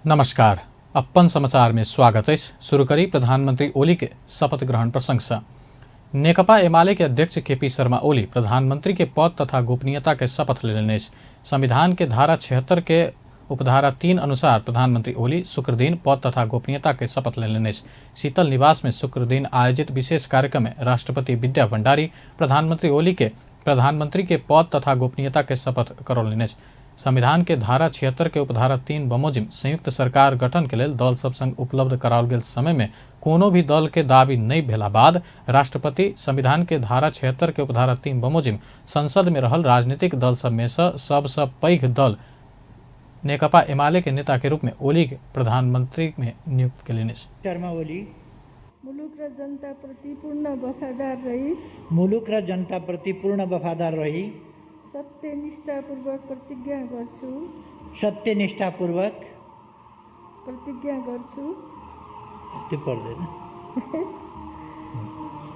नमस्कार। अपन समाचार में स्वागत है। शुरू करी प्रधानमंत्री ओली के शपथ ग्रहण प्रसंग से। नेकपा एमाले के अध्यक्ष केपी शर्मा ओली प्रधानमंत्री के पद तथा गोपनीयता के शपथ ले लेने। संविधान के धारा 76 के उपधारा 3 अनुसार प्रधानमंत्री ओली शुक्र दिन पद तथा गोपनीयता के शपथ ले लेने। शीतल निवास में शुक्र दिन आयोजित विशेष कार्यक्रम में राष्ट्रपति विद्या भंडारी प्रधानमंत्री ओली के प्रधानमंत्री के पद तथा गोपनीयता के शपथ करौ लेने। संविधान के धारा 76 के उपधारा 3 बमोजिम संयुक्त सरकार गठन के लेल दल सब संग उपलब्ध कराओल गेल समय में कोनो भी दल के दाबी नहीं भेला बाद राष्ट्रपति संविधान के धारा 76 के उपधारा 3 बमोजिम संसद में रहल राजनीतिक दल सब में सबसे पैघ दल नेकपा एमाले के नेता के रूप में ओली के प्रधानमंत्री में नियुक्त केलनि। शर्मा ओली मुलुक र जनता प्रति पूर्ण वफादार रही सत्यनिष्ठापूर्वक प्रतिज्ञा गर्छु त्यो पर्दैन।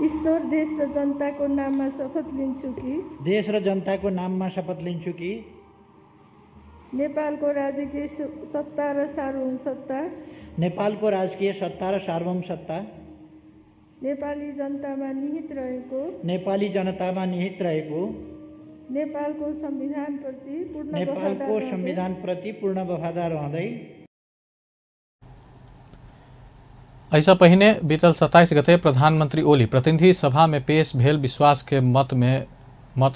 ईश्वर देश र जनताको नाममा शपथ लिन्छु कि नेपालको राजकीय सत्ता र सार्वभौम सत्ता नेपाली जनतामा निहित रहेको नेपालको संविधान प्रति पूर्ण वफादार रहँदै। ऐसा पहिने बीतल 27 गते प्रधानमंत्री ओली प्रतिनिधि सभा में पेश भेल विश्वास के मत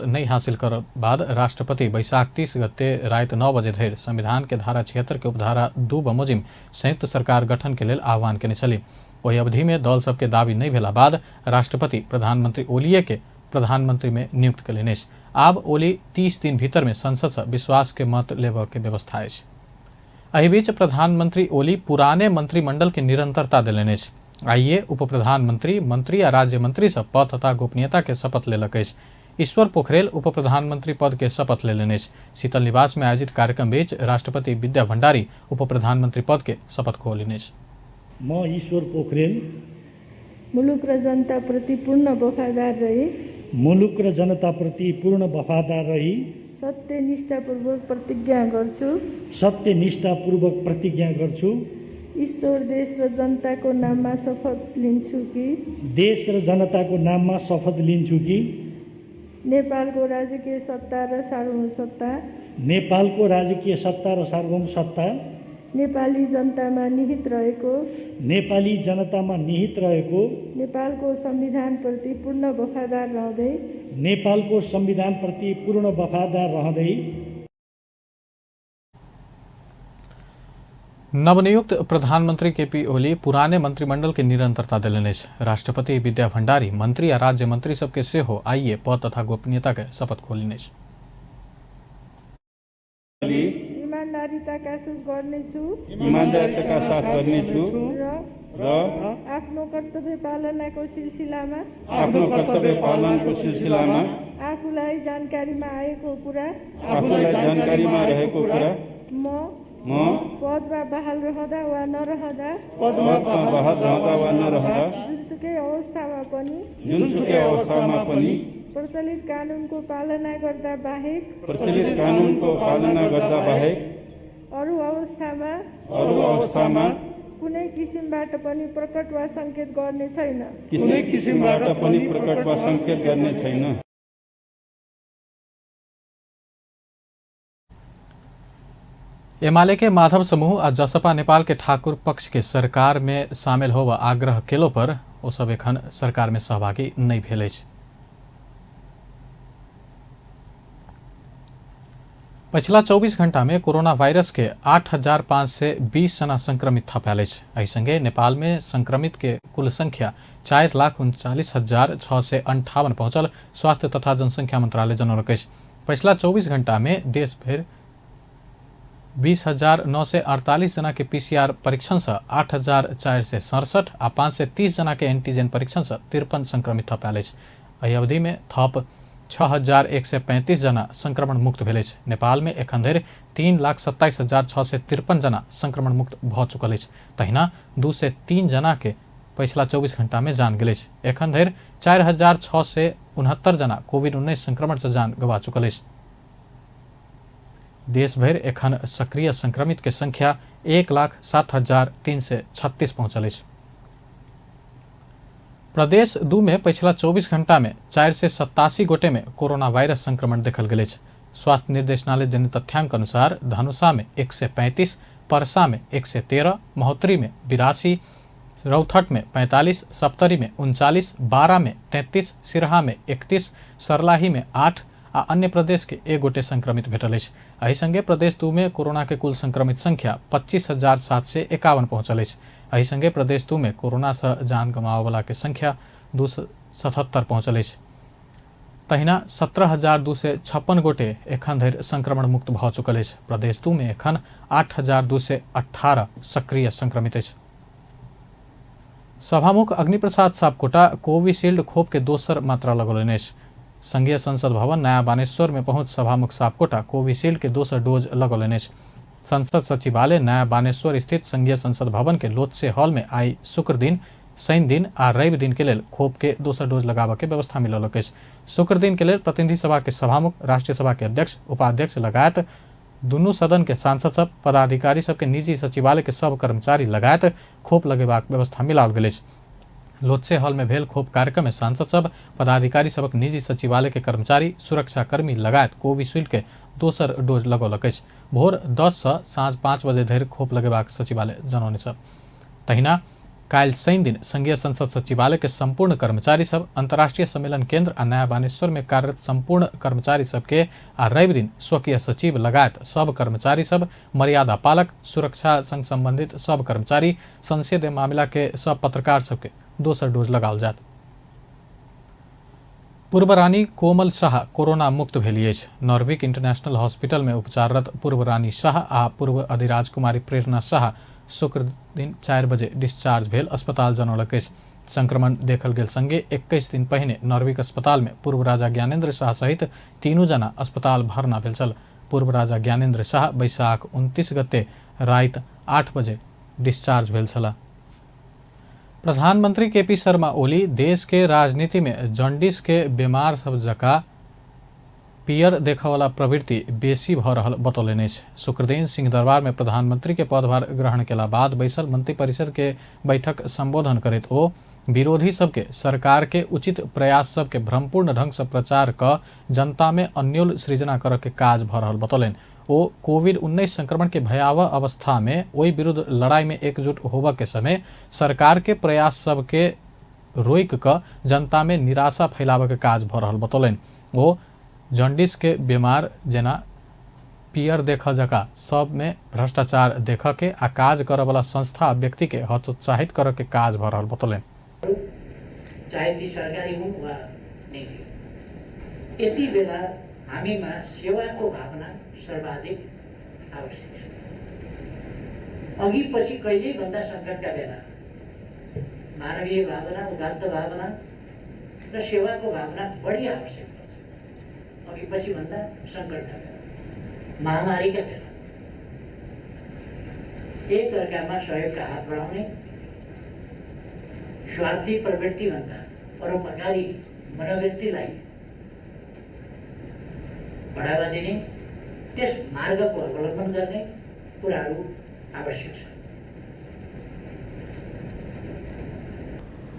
नहीं हासिल कर बाद राष्ट्रपति वैशाख 30 गते रात 9 बजे धरि संविधान के धारा 76 के उपधारा 2 बमोजिम संयुक्त सरकार गठन के लेल आह्वान केने छली। वही अवधि में दल सबके दाबी नहीं भेला बाद राष्ट्रपति प्रधानमंत्री ओलिए के प्रधानमंत्री में नियुक्त केलनि। आब ओली 30 दिन भीतर में संसद से विश्वास के मत लेबऽ के व्यवस्था है। एहि बीच प्रधानमंत्री ओली पुराने मंत्रिमंडल के निरंतरता देलनि। आइए उप प्रधानमंत्री, मंत्री आ राज्य मंत्री सब पद तथा गोपनीयता के शपथ लेलक। ईश्वर पोखरेल उप प्रधानमंत्री पद के शपथ ले लेने। शीतल निवास में आयोजित कार्यक्रम बीच राष्ट्रपति विद्या भंडारी उप प्रधानमंत्री पद के शपथ खोलिने। म ईश्वर पोखरेल मुलुक र जनता प्रति पूर्ण वफादार रही सत्यनिष्ठापूर्वक प्रतिज्ञा गर्छु। ईश्वर देश र जनताको नाममा शपथ लिन्छु कि नेपालको राजकीय सत्ता र सार्वभौम सत्ता नेपाली जनतामा निहित रहेको नेपालको संविधान प्रति पूर्ण वफादार रहँदै नवनियुक्त प्रधानमंत्री केपी ओली पुराने मंत्रिमंडल के निरंतरता दिलनि। राष्ट्रपति विद्या भंडारी मंत्री आ राज्य मंत्री सबके सेहो आइए पद तथा गोपनीयता के शपथ खोलिने। ईमानदारीका साथ गर्नेछु र आफ्नो कर्तव्य पालनाको सिलसिलामा आफूलाई जानकारीमा रहेको कुरा म पदमा बहाल रहँदा वा नरहँदा जुनसुकै अवस्थामा पनि प्रचलित कानुनको पालना गर्दा बाहेक अरू अवस्थामा कुनै किसिमबाट पनि प्रकट वा संकेत गर्ने छैन। एमाले के माधव समूह आ जसपा नेपाल के ठाकुर पक्ष के सरकार में शामिल होब आग्रह केलो पर ओ सब एखन सरकार में सहभागी नहीं भेल अछि। पिछला 24 घंटा में कोरोना वायरस के 8,520 जना संक्रमित थपाल। एहि संगे नेपाल में संक्रमित के कुल संख्या 4,39,658 पहुंचल स्वास्थ्य तथा जनसंख्या मंत्रालय जनौलक। पिछला 24 घंटा में देश भर 20,948 जना के पीसीआर परीक्षण से 8,467 आ 530 जना के एंटीजन परीक्षण से 53 संक्रमित थपाल। एहि अवधि में थप 6,135 जना संक्रमण मुक्त भेल। नेपाल में एखन धरि 3,27,653 जना संक्रमण मुक्त भ चुकल। तहिना 203 जना के पिछला 24 घंटा में जान गेल। एखन धरि 4,669 जना कोविड-19 संक्रमण से जान गवा चुकल। देशभर एखन सक्रिय संक्रमित के संख्या 1,07,336 पहुंचल अछि। प्रदेश 2 में पिछला 24 घंटा में 487 गोटे में कोरोना वायरस संक्रमण देखल गेल अछि। स्वास्थ्य निर्देशनालय देने तथ्यांक अनुसार धनुषा में 135, परसा में 113, महोत्तरी में 82, रौथट में 45, सप्तरी में 39, बारा में 33, सिरहा में 31, सरलाही में 8 आ अन्य प्रदेश के 1 गोटे संक्रमित भेटल अछि। एहि संगे प्रदेश 2 में कोरोना के कुल संक्रमित संख्या 25,751 पहुंचल अछि। एहि संगे प्रदेश 2 में कोरोना से जान गंवाबय वाला के संख्या 277 पहुंचल अछि। तहिना 17,256 गोटे एखन धरि संक्रमण मुक्त भऽ चुकल अछि। प्रदेश 2 में एखन 8,218 सक्रिय संक्रमित अछि। सभामुख अग्निप्रसाद सापकोटा कोविशील्ड खोप के दोसर मात्रा लगौलनि अछि। संघीय संसद भवन नया बानेश्वर में पहुंच सभामुख सापकोटा कोविशील्ड के दोसर डोज लगौलनि अछि। संसद सचिवालय नया बानेश्वर स्थित संघीय संसद भवन के लोत्से हॉल में आई शुक्र दिन, शनि दिन आ रवि दिन के लेल खोप के दोसर डोज लगाबऽ के व्यवस्था मिलल अछि। शुक्र दिन के लेल प्रतिनिधि सभा के सभामुख, राष्ट्रीय सभा के अध्यक्ष, उपाध्यक्ष लगायत दुनू सदन के सांसद सब, पदाधिकारी सब के निजी सचिवालय के सब कर्मचारी लगायत खोप लगेबाक व्यवस्था मिलाओल गेल अछि। लोत्से हॉल में भेल खोप कार्यक्रम में सांसद सब, पदाधिकारी सबक निजी सचिवालय के कर्मचारी, सुरक्षाकर्मी लगायत कोविशील्ड के दोसर डोज लगौलक अछि। भोर 10 सँ साँझ 5 बजे धरि खोप लगेबाक सचिवालय जनौने छ। तहिना काल्हि शनि दिन संघीय संसद सचिवालय के संपूर्ण कर्मचारी सब, अंतर्राष्ट्रीय सम्मेलन केंद्र आ नया बानेश्वर में कार्यरत संपूर्ण कर्मचारी सबके आ रवि दिन स्वकीय सचिव लगायत सब कर्मचारी सब, मर्यादा पालक, सुरक्षा संग संबंधित सब कर्मचारी, संसदीय मामला के सब पत्रकार सबके दोसर डोज लगाओल जायत। पूर्व रानी कोमल शाह कोरोना मुक्त भेली अछि। नॉर्विक इंटरनेशनल हॉस्पिटल में उपचाररत पूर्व रानी शाह आ पूर्व अधिराज कुमारी प्रेरणा शाह शुक्र दिन 4 बजे डिस्चार्ज भेल अस्पताल जनौलक अछि। संक्रमण देखल गेल संगे 21 दिन पहिने नॉर्विक अस्पताल में पूर्व राजा ज्ञानेन्द्र शाह सहित 3 जना अस्पताल भर्ना भेल छल। पूर्व राजा ज्ञानेन्द्र शाह बैसाख 29 गते राति 8 बजे डिस्चार्ज भेल छलाह। प्रधानमंत्री केपी शर्मा ओली देश के राजनीति में जॉन्डिस के बीमार सब जकाँ पियर देखयवला प्रवृत्ति बेसी भऽ रहल बतौलनि अछि। शुक्र दिन सिंहदरबार में प्रधानमंत्री के पदभार ग्रहण केला बाद बैसल मंत्रिपरिषद के बैठक संबोधन करैत ओ विरोधी सबके सरकार के उचित प्रयास सबके भ्रमपूर्ण ढंग से प्रचार क जनता में अन्योल सृजना करऽ के काज भऽ रहल बतौलनि। ओ कोविड-19 संक्रमण के भयावह अवस्था में ओहि विरुद्ध लड़ाई में एकजुट होबऽ के समय सरकार के प्रयास सबके रोक क जनता में निराशा फैलाबऽ के काज भऽ रहल बतौलनि। ओ जॉन्डिस के बीमार जेना पियर देखऽ जकाँ सब में भ्रष्टाचार देखऽ के आ काज करऽ वाला संस्था आ व्यक्ति के हतोत्साहित करऽ के काज भऽ रहल बतौलनि। चाहे ती सरकारी हुन् वा निजी, यति बेला हामीमा सेवाको भावना सर्वाधिक आवश्यक छ। अघि पछि कहिल्यै भन्दा संकटका बेला मानवीय भावना, उदात्त भावना र सेवाको भावना बढी आवश्यक पर्छ। अघि पछि भन्दा संकटका बेला, महामारीका बेला एक अर्कामा सहयोगका हात बढाउने, स्वार्थी प्रवृत्ति भन्दा परोपकारी मनोवृत्तिलाई बढावा दिने, त्यस मार्गको अवलम्बन गर्ने कुराहरू आवश्यक छ।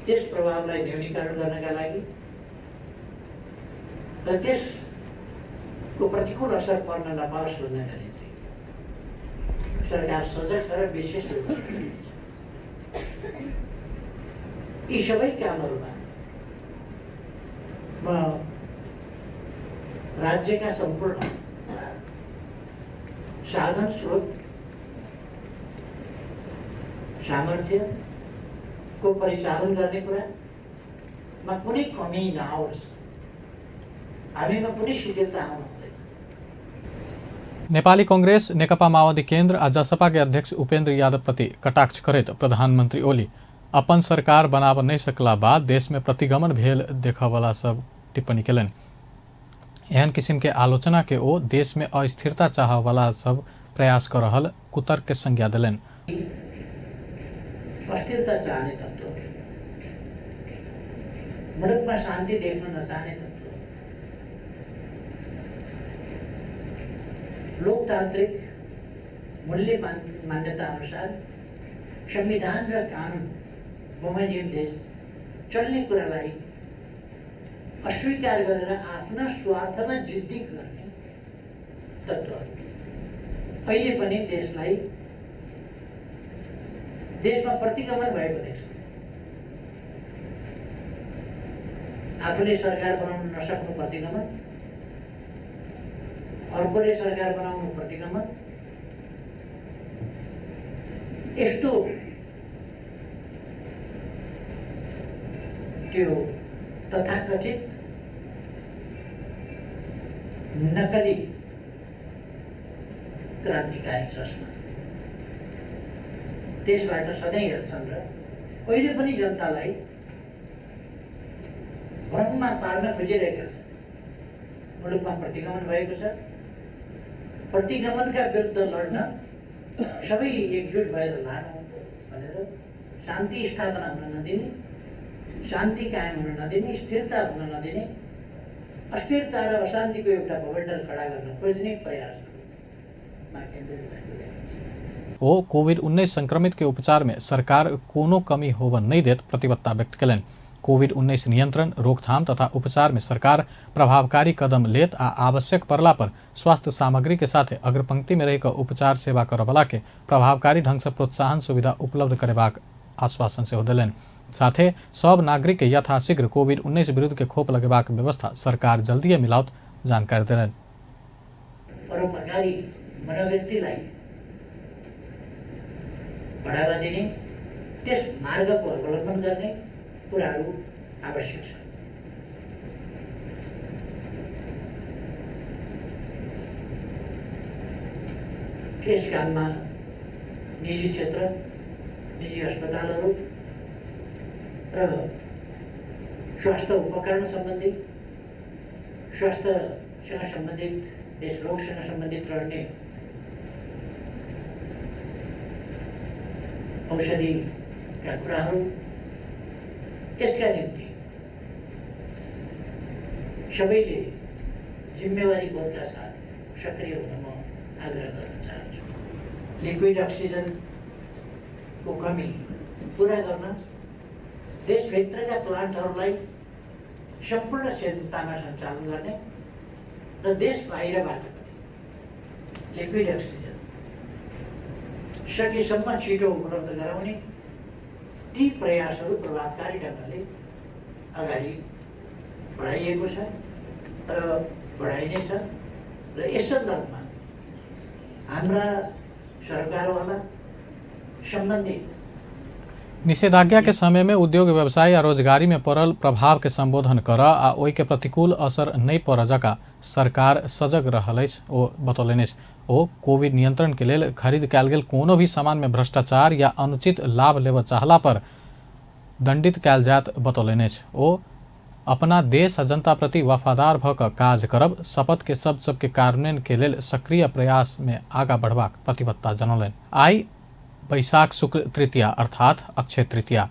त्यस प्रभावलाई न्यूनीकरण गर्नका लागि र त्यसको प्रतिकूल असर पर्न नपाओस् भन्नका निम्ति सरकार सजग छ र विशेष रूपमा यी सबै कामहरूमा म राज्यका सम्पूर्ण साधन स्रोत सामर्थ्यको परिचालन गर्ने कुरामा कुनै कमी नआओस्, हामीमा कुनै शिथिलता आउनु हुँदैन। नेपाली कांग्रेस, नेकपा माओवादी केन्द्र आ जसपा के अध्यक्ष उपेन्द्र यादव प्रति कटाक्ष करैत प्रधानमंत्री ओली अपन सरकार बनाब नहीं सकला बाद देश में प्रतिगमन भेल देखयवला सब टिप्पणी केलनि। एहन किसिम के आलोचना के ओ देश में अस्थिरता चाहय वाला सब प्रयास कर रहल कुतर्क के संज्ञा दिलनि। अस्थिरता चाहने तत्व, मुलुकमा शान्ति देख्न नचाहने तत्व, लोकतान्त्रिक मूल्य मान्यता अनुसार संविधान र कानुन बमोजिम देश चल्ने कुरालाई अस्वीकार गरेर आफ्ना स्वार्थमा जिद्दी गर्ने तत्त्वहरू अहिले पनि देशमा प्रतिगमन भएको देख्छ। आफूले सरकार बनाउन नसक्नु प्रतिगमन, अर्कोले सरकार बनाउनु प्रतिगमन, यस्तो त्यो तथाकथित नकली क्रान्तिकारी चस्मा त्यसबाट सधैँ हेर्छन् र अहिले पनि जनतालाई भ्रममा पार्न खोजिरहेका छन्। मुलुकमा प्रतिगमन भएको छ, प्रतिगमनका विरुद्ध लड्न सबै एकजुट भएर लानु भनेर शान्ति स्थापना हुन नदिने, शान्ति कायम हुन नदिने, स्थिरता हुन नदिने, अस्थिरता र अशान्तिको एउटा बवण्डर खडा गर्न खोज्ने प्रयासमा केन्द्रित भएको छ। ओ कोविड-19 संक्रमित के उपचार में सरकार कोनो कमी होबन नहीं देत प्रतिबद्धता व्यक्त कलन। कोविड-19 नियंत्रण, रोकथाम तथा उपचार में सरकार प्रभावकारी कदम लेत आ आवश्यक पड़ला पर स्वास्थ्य सामग्री के साथ अग्रपंक्ति में रही उपचार सेवा करवला के प्रभावकारी ढंग से प्रोत्साहन सुविधा उपलब्ध करेबाक आश्वासन से दिलन। साथे सब नागरिक के यथाशीघ्र कोविड-19 विरुद्ध के खोप लगेबाक व्यवस्था सरकार जल्दी मिलाउत जानकारी दिलन। परोपकारी मनोवृत्तिलाई बढावा दिने, त्यस मार्गको अवलम्बन गर्ने कुराहरू आवश्यक छ। त्यस काममा निजी क्षेत्र, निजी अस्पतालहरू र स्वास्थ्य उपकरण सम्बन्धी, स्वास्थ्यसँग सम्बन्धित, यस रोगसँग सम्बन्धित रहने औषधिका कुराहरू, त्यसका निम्ति सबैले जिम्मेवारीका साथ सक्रिय हुन म आग्रह गर्न चाहन्छु। लिक्विड अक्सिजनको कमी पुरा गर्न देशभित्रका प्लान्टहरूलाई सम्पूर्ण क्षमतामा सञ्चालन गर्ने र देश बाहिरबाट पनि लिक्विड अक्सिजन सकेसम्म छिटो उपलब्ध गराउने ती प्रयासहरू प्रभावकारी ढङ्गले अगाडि बढाइएको छ र बढाइनेछ र यस सन्दर्भमा हाम्रा सरकारवाला सम्बन्धित निषेधाज्ञा के समय में उद्योग व्यवसाय या रोजगारी में पड़ल प्रभाव के संबोधन कर आ ओई के प्रतिकूल असर नहीं पड़ जका सरकार सजग रहल ओ बतौलनि। ओ कोविड नियंत्रण के लेल खरीद कयल गेल कोनो भी सामान में भ्रष्टाचार या अनुचित लाभ लेव चाहला पर दंडित कयल जात बतौलनि। ओ अपना देश आ जनता प्रति वफादार भ क काज करब, शपथ के सबके कार्यान्वयन के लेल सक्रिय प्रयास में आगा बढ़बाक प्रतिबद्धता जनौलनि। आई बैशाख शुक्ल तृतीया अर्थात अक्षय तृतीया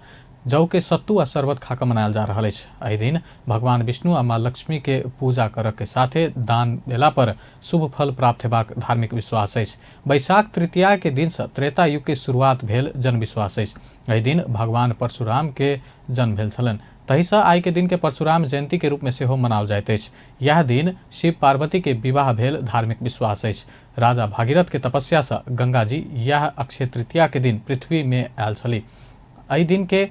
जौ के सत्तू आ शरबत खाकर मनायल जा रहा है। एहि दिन भगवान विष्णु आ माँ लक्ष्मी के पूजा कर के साथे दान देला पर शुभ फल प्राप्त हेबाक धार्मिक विश्वास है। बैशाख तृतीया के दिन से त्रेता युग के शुरुआत भेल जन विश्वास है। एहि दिन भगवान परशुराम के जन्म भेल छलन। तही से आई के दिन के परशुराम जयंती के रूप में सेहो मनाओल जाइत अछि। यह दिन शिव पार्वती के विवाह भेल धार्मिक विश्वास है। राजा भागीरथ के तपस्या से गंगा जी यह अक्षय तृतीया के दिन पृथ्वी में आयल छली। एहि दिन के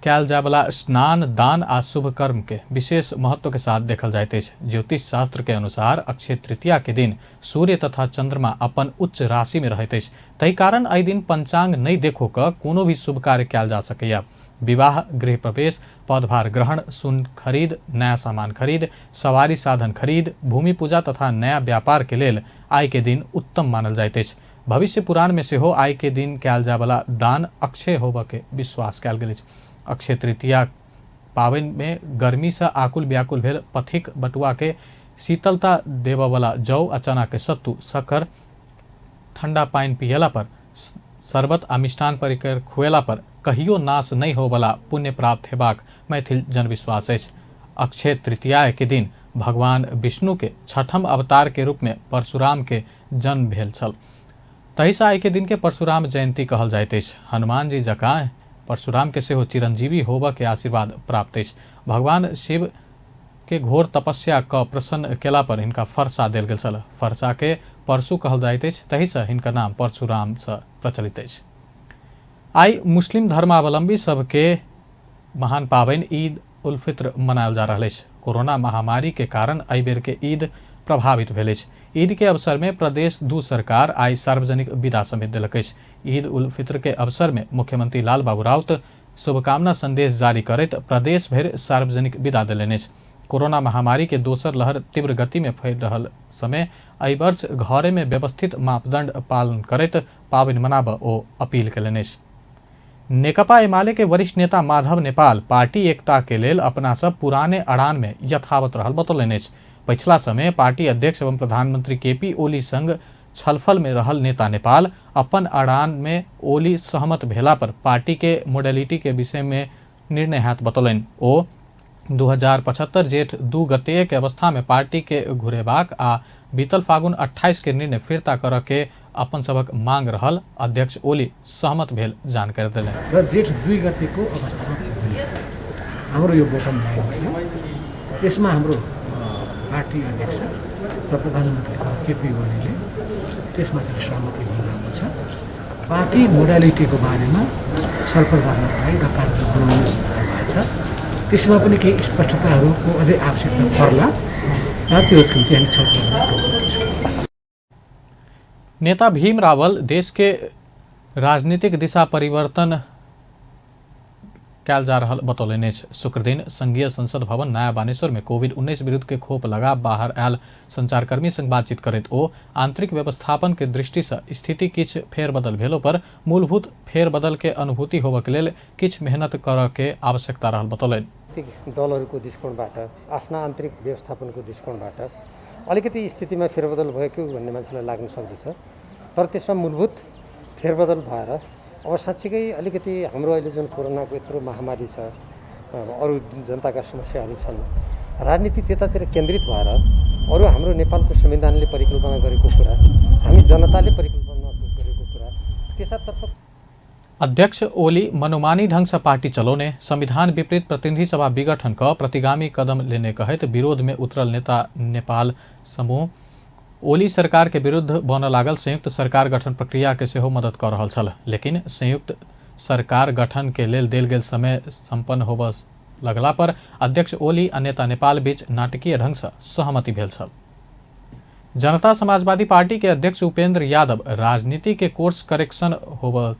कयल जाय वाला स्नान, दान आ शुभ कर्म के विशेष महत्व के साथ देखल जाइत अछि। ज्योतिष शास्त्र के अनुसार अक्षय तृतीया के दिन सूर्य तथा चंद्रमा अपन उच्च राशि में रहैत अछि। तहि कारण एहि दिन पंचांग नहीं देखो क कोनो भी शुभ कार्य कयल जा सकैया। विवाह, गृह प्रवेश, पदभार ग्रहण, सुन खरीद, नया सामान खरीद, सवारी साधन खरीद, भूमि पूजा तथा नया व्यापार के लेल आइ के दिन उत्तम मानल जाइत अछि। भविष्य पुराण में सेहो आइ के दिन कयल जाय वाला दान अक्षय होबऽ के विश्वास कयल गेल अछि। अक्षय तृतीया पावनि में गर्मी से आकुल व्याकुल भेल पथिक बटुआ के शीतलता देबऽ वाला जौ आ चना के सत्तू, शक्कर, ठंडा पानि पियला पर, शरबत आ मिष्ठान परिकर खुएला पर कहियो नाश नहीं हो वाला पुण्य प्राप्त हेबाक मैथिल जनविश्वास अछि। अक्षय तृतीया के दिन भगवान विष्णु के छठम अवतार के रूप में परशुराम के जन्म भेल छल। तहिसँ आइ के दिन के परशुराम जयंती कहल जाइत अछि। हनुमान जी जकाँ परशुराम के सेहो चिरंजीवी होबऽ के आशीर्वाद प्राप्त अछि। भगवान शिव के घोर तपस्या क प्रसन्न केला पर हिनका फरसा देल गेल छल। फरसा के परशु कहल जाइत अछि, तहिसँ हिनकर नाम परशुराम सँ प्रचलित अछि। आइ मुस्लिम धर्मावलंबी सबके महान पाबनि ईद उल फित्र मनायल जा रहल अछि। कोरोना महामारी के कारण एहि बेर के ईद प्रभावित भेल अछि। ईद के अवसर में प्रदेश 2 सरकार आइ सार्वजनिक विदा समेत देलक अछि। ईद उल फित्र के अवसर में मुख्यमंत्री लाल बाबू राउत शुभकामना संदेश जारी करैत प्रदेश भरि सार्वजनिक विदा देलनि अछि। कोरोना महामारी के दोसर लहर तीव्र गति में फैल रहल समय एहि वर्ष घरे में व्यवस्थित मापदंड पालन करैत पाबनि मनाबऽ ओ अपील कयलनि अछि। नेकपा एमाले के वरिष्ठ नेता माधव नेपाल पार्टी एकता के लेल अपना सब पुराने अड़ान में यथावत रहल बतौलनि अछि। पछिला समय पार्टी अध्यक्ष एवं प्रधानमंत्री केपी ओली संग छलफल में रहल नेता नेपाल अपन अड़ान में ओली सहमत भेला पर पार्टी के मोडेलिटी के विषय में निर्णय हैत बतौलनि। ओ 2075 जेठ 2 गते के अवस्था में पार्टी के घुरेबाक आ बीतल फागुन 28 के निर्णय फिरता करऽ के अपन सबक मांग रहल अध्यक्ष ओली सहमत भेल जानकारी देलनि। र जेठ 2 गतेको अवस्थामा हाम्रो यो बटम लाइन थियो। त्यसमा हाम्रो पार्टी अध्यक्ष र प्रधानमन्त्री केपी ओलीले त्यसमा चाहिँ सहमति हुनुभएको छ। पार्टी मोडालिटीको बारेमा छलफल गर्न पाए र कार्यक्रम बनाउनु भएको छ। त्यसमा पनि केही स्पष्टताहरूको अझै आवश्यकता पर्ला र त्यसको निम्ति हामी छलफल गर्छौँ। नेता भीम रावल देश के राजनीतिक दिशा परिवर्तन कैल जा रहल बतौलनि अछि। शुक्र दिन संघीय संसद भवन नया बानेश्वर में कोविड-19 विरुद्ध के खोप लगा बाहर आयल संचारकर्मी संग बातचीत करैत ओ आंतरिक व्यवस्थापन के दृष्टि से स्थिति किछ फेरबदल भेलो पर मूलभूत फेरबदल के अनुभूति होबऽ के लेल किछ मेहनत करऽ के आवश्यकता रहल बतौलनि। दलहरूको दृष्टिकोणबाट आफ्ना आन्तरिक व्यवस्थापनको दृष्टिकोणबाट अलिकति स्थितिमा फेरबदल भयो कि भन्ने मान्छेलाई लाग्न सक्दछ। तर त्यसमा मूलभूत फेरबदल भएर अब साँच्चीकै अलिकति हाम्रो अहिले जुन कोरोनाको यत्रो महामारी छ, अरू जनताका समस्याहरू छन्, राजनीति त्यतातिर केन्द्रित भएर अरू हाम्रो नेपालको संविधानले परिकल्पना गरेको कुरा, हामी जनताले परिकल्पना गरेको कुरा त्यसतर्फ अध्यक्ष ओली मनोमानी ढंग से पार्टी चलौने संविधान विपरीत प्रतिनिधि सभा विघटन का प्रतिगामी कदम लेने कहत विरोध में उतरल नेता नेपाल समूह ओली सरकार के विरुद्ध बन लागल संयुक्त सरकार गठन प्रक्रिया के सेहो मदद कर रहल छल। लेकिन संयुक्त सरकार गठन के लेल देल गेल समय संपन्न होबऽ लगला पर अध्यक्ष ओली आ नेता नेपाल बीच नाटकीय ढंग से सहमति भेल छल। जनता समाजवादी पार्टी के अध्यक्ष उपेंद्र यादव राजनीति के कोर्स करेक्शन होबऽ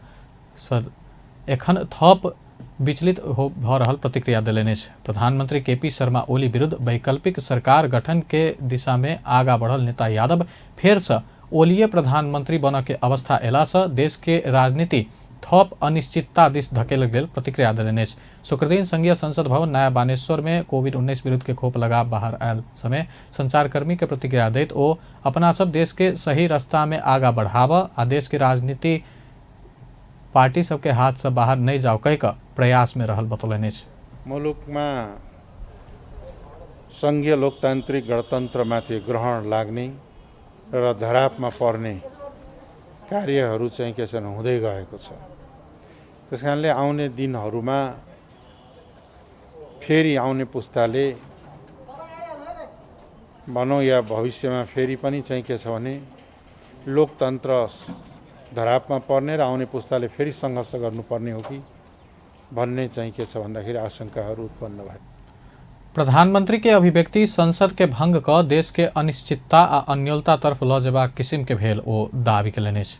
एखन थप विचलित भ रहल प्रतिक्रिया देलनि अछि। प्रधानमंत्री केपी शर्मा ओली विरुद्ध वैकल्पिक सरकार गठन के दिशा में आगा बढ़ल नेता यादव फेर से ओलीय प्रधानमंत्री बन के अवस्था एला से देश के राजनीति थप अनिश्चितता दिस धकेल गेल प्रतिक्रिया देलनि अछि। शुक्र दिन संघीय संसद भवन नया बानेश्वर में कोविड-19 विरुद्ध के खोप लगा बाहर आयल समय संचारकर्मी के प्रतिक्रिया दैत ओ अपना सब देश के सही रास्ता में आगा बढ़ाबऽ आ देश के राजनीति पार्टी सबके हाथ से बाहर नहीं जाओ कह का प्रयास में रहल बतौलनि अछि। मुलुकमा संघीय लोकतान्त्रिक गणतन्त्रमाथि ग्रहण लाग्ने र धरापमा पर्ने कार्यहरू चाहिँ के छन् हुँदै गएको छ। त्यसकारणले आउने दिनहरूमा फेरि आउने पुस्ताले भनौँ या भविष्यमा फेरि पनि चाहिँ के छ भने लोकतन्त्र धरापमा पर्ने र आउने पुस्ताले फेरि सङ्घर्ष गर्नुपर्ने हो कि भन्ने चाहिँ के छ भन्दाखेरि आशंकाहरू उत्पन्न भए। प्रधानमंत्री के अभिव्यक्ति संसद के भंग क देश के अनिश्चितता आ अन्योलता तरफ ल जेबाक किसिम के भेल ओ दावी केलनि अछि।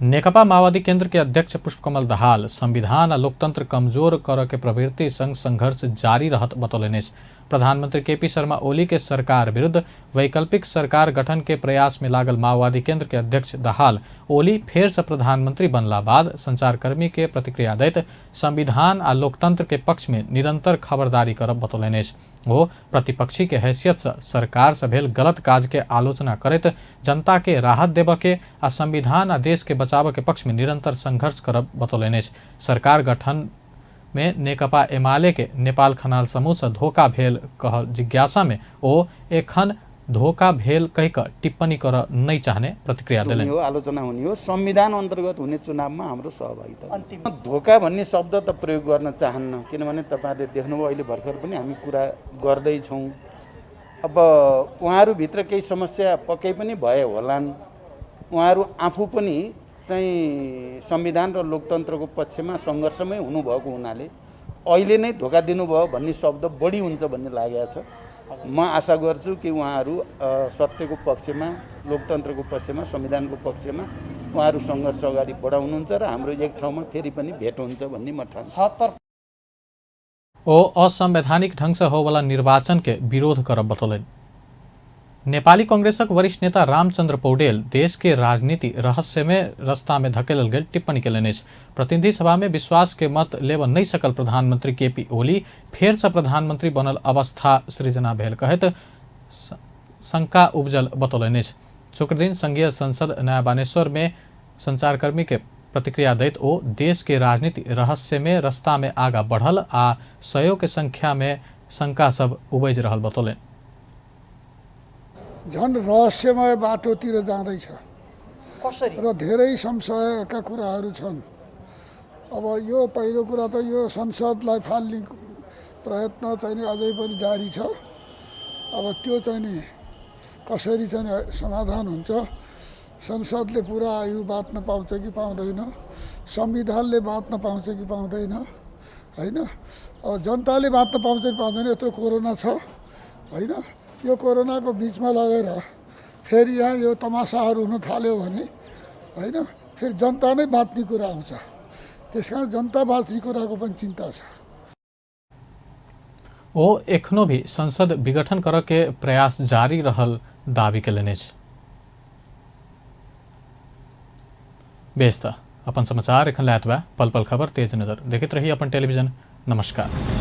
नेकपा माओवादी केंद्र के अध्यक्ष पुष्पकमल दाहाल संविधान आ लोकतंत्र कमजोर कर के प्रवृत्ति संग संघर्ष जारी रहत बतौलनि अछि। प्रधानमंत्री केपी शर्मा ओली के सरकार विरुद्ध वैकल्पिक सरकार गठन के प्रयास में लागल माओवादी केंद्र के अध्यक्ष दाहाल ओली फेर से प्रधानमंत्री बनला बाद संचारकर्मी के प्रतिक्रिया दैत संविधान आ लोकतंत्र के पक्ष में निरंतर खबरदारी करब बतौलनि अछि। ओ प्रतिपक्षी के हैसियत से सरकार से भेल गलत काज के आलोचना करैत जनता के राहत देबऽ के आ संविधान आ देश के बचाव के पक्ष में निरंतर संघर्ष करब बतौलनि अछि। सरकार गठन में नेकपा एमाले के नेपाल खनाल समूह से धोखा भेल कह जिज्ञासा में ओ एखन धोखा भेल कहिकर टिप्पणी कर नै चाहने प्रतिक्रिया दिले। आलोचना हुने हो संविधान अन्तर्गत हुने चुनावमा हाम्रो सहभागिता। धोका भन्ने शब्द त प्रयोग गर्न चाहन्न, किनभने तपाईँहरूले देख्नुभयो अहिले भर्खर पनि हामी कुरा गर्दैछौँ। अब उहाँहरूभित्र केही समस्या पक्कै पनि भए होलान्। उहाँहरू आफू पनि चाहिँ संविधान र लोकतन्त्रको पक्षमा सङ्घर्षमै हुनुभएको हुनाले अहिले नै धोका दिनुभयो भन्ने शब्द बढी हुन्छ भन्ने लागेको छ। म आशा गर्छु कि उहाँहरू सत्यको पक्षमा, लोकतन्त्रको पक्षमा, संविधानको पक्षमा उहाँहरू सङ्घर्ष अगाडि बढाउनुहुन्छ र हाम्रो एक ठाउँमा फेरि पनि भेट हुन्छ भन्ने म ठान्छु। ओ असंवैधानिक ढंग से हो वाला निर्वाचन के विरोध करब बतौलन। नेपाली कांग्रेसक वरिष्ठ नेता रामचंद्र पौडेल देश के राजनीति रहस्यमय रास्ता में धकेलल गेल टिप्पणी केलनि। प्रतिनिधि सभा में विश्वास के मत लेब नहीं सकल प्रधानमंत्री केपी ओली फेर से प्रधानमंत्री बनल अवस्था सृजना भेल कहत शंका उपजल बतौलनि। शुक्र दिन संघीय संसद नया बानेश्वर में संचारकर्मी के प्रतिक्रिया दैत ओ देश के राजनीति रहस्यमय रास्ता में आगा बढ़ल आ 100 के संख्या में शंका सब उबज रहल बतौलन। झन् रहस्यमय बाटोतिर जाँदैछ र धेरै संशयका कुराहरू छन्। अब यो पहिलो कुरा त यो संसदलाई फाल्ने प्रयत्न चाहिँ अझै पनि जारी छ। अब त्यो चाहिँ कसरी चाहिँ समाधान हुन्छ, संसदले पुरा आयु बाँच्न पाउँछ कि पाउँदैन, संविधानले बाँच्न पाउँछ कि पाउँदैन, होइन। अब जनताले बाँच्न पाउँछ कि पाउँदैन, यत्रो कोरोना छ, होइन। यो कोरोनाको बिचमा लगेर फेरि यहाँ यो तमासाहरू हुन थाल्यो भने, होइन, फेरि जनता नै बाँच्ने कुरा आउँछ। त्यसकारण जनता बाँच्ने कुराको पनि चिन्ता छ। ओ एखनो भी संसद विघटन कर के प्रयास जारी रहल दावी केलनि। बेस्ता अपन समाचार एखन लायत बा पल पल खबर तेज नजर देखित रही अपन टेलीविजन। नमस्कार।